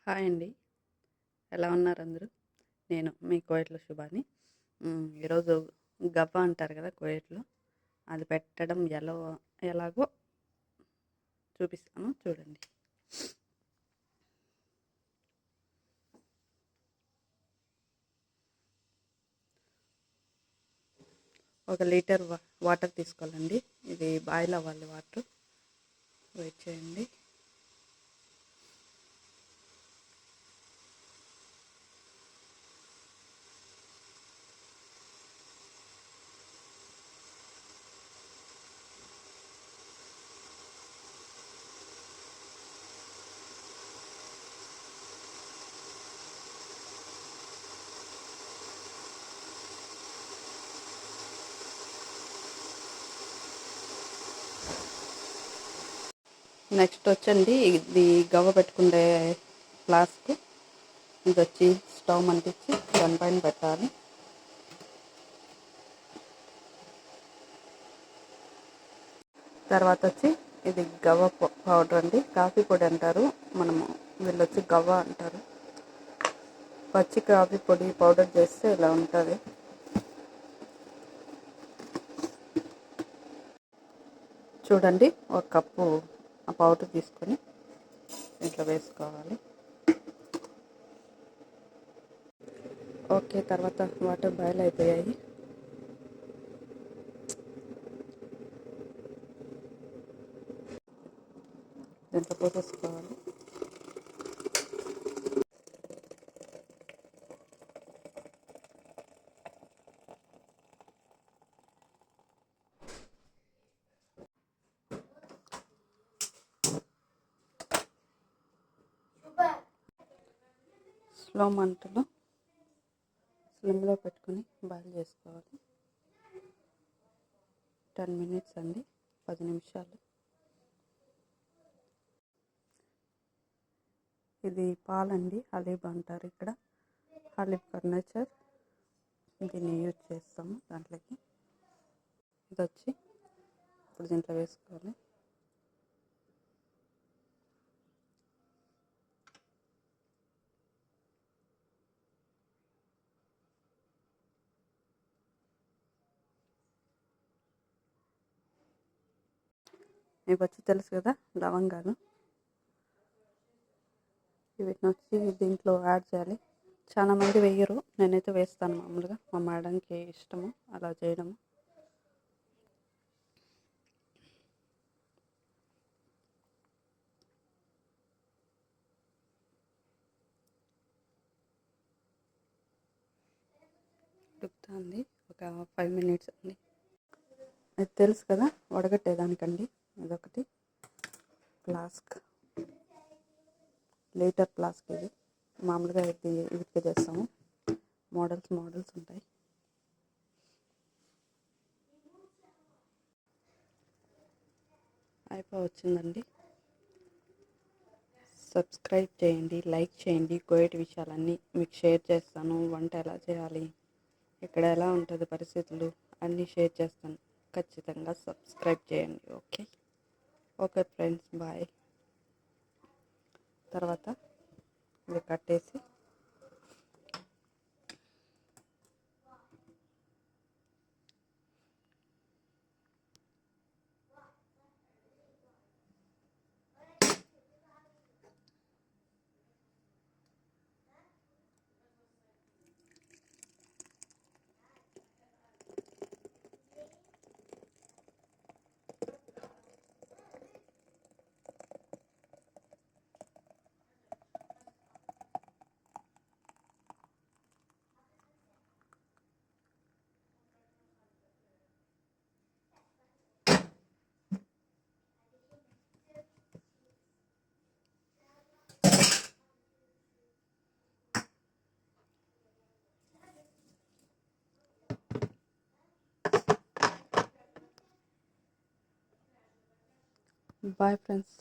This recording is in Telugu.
హాయ్ అండి. ఎలా ఉన్నారు అందరూ? నేను మీ కోయట్ల శుభాని. ఈరోజు గవ్వ అంటారు కదా కోయట్లో. అది పెట్టడం ఎలాగో చూపిస్తాను చూడండి. ఒక లీటర్ వాటర్ తీసుకోవాలండి. ఇది బాయిల్ అవ్వాలి వాటర్. వెయిట్ చేయండి. నెక్స్ట్ వచ్చండి ఇది గవ్వ పెట్టుకునే ఫ్లాస్క్. ఇది వచ్చి స్టవ్ అంటించి దానిపైన పెట్టాలి. తర్వాత వచ్చి ఇది గవ్వ పౌడర్ అండి. కాఫీ పొడి అంటారు, మనము వీళ్ళు వచ్చి గవ్వ అంటారు. పచ్చి కాఫీ పొడి పౌడర్ చేస్తే ఇలా ఉంటుంది. చూడండి, ఒక కప్పు ఆ పౌడర్ తీసుకొని ఇంట్లో వేసుకోవాలి. ఓకే, తర్వాత వాటర్ బాయిల్ అయిపోయాయి. దీంట్లో పోసేసుకోవాలి. స్లో మంటలో స్లిమ్లో పెట్టుకొని బాయిల్ చేసుకోవాలి. 10 మినిట్స్ అండి, 10 నిమిషాలు. ఇది పాలండి, హలీబ్ అంటారు ఇక్కడ. హలీబ్ ఫర్నిచర్ దీన్ని యూజ్ చేస్తాము దాంట్లోకి. ఇది వచ్చి ఇప్పుడు దీంట్లో వేసుకోవాలి. మీకు వచ్చి తెలుసు కదా లవంగాలు, వీటిని వచ్చి దీంట్లో యాడ్ చేయాలి. చాలామంది వేయరు, నేనైతే వేస్తాను మామూలుగా. మా మేడంకి ఇష్టము అలా చేయడము. ఉడుకుతుంది ఒక 5 మినిట్స్ అండి. అది తెలుసు కదా వడగట్టేదానికండి. ఇదొకటి ఫ్లాస్క్, లీటర్ ఫ్లాస్క్. ఇది మామూలుగా వీటికి చేస్తాము. మోడల్స్ ఉంటాయి. వచ్చిందండి. సబ్స్క్రైబ్ చేయండి, లైక్ చేయండి. కోయటి విషయాలన్నీ మీకు షేర్ చేస్తాను. వంట ఎలా చేయాలి, ఇక్కడ ఎలా ఉంటుంది పరిస్థితులు అన్నీ షేర్ చేస్తాను. ఖచ్చితంగా సబ్స్క్రైబ్ చేయండి. Okay friends, bye. తర్వాత ఇది కట్టేసి బాయ్ ఫ్రెండ్స్.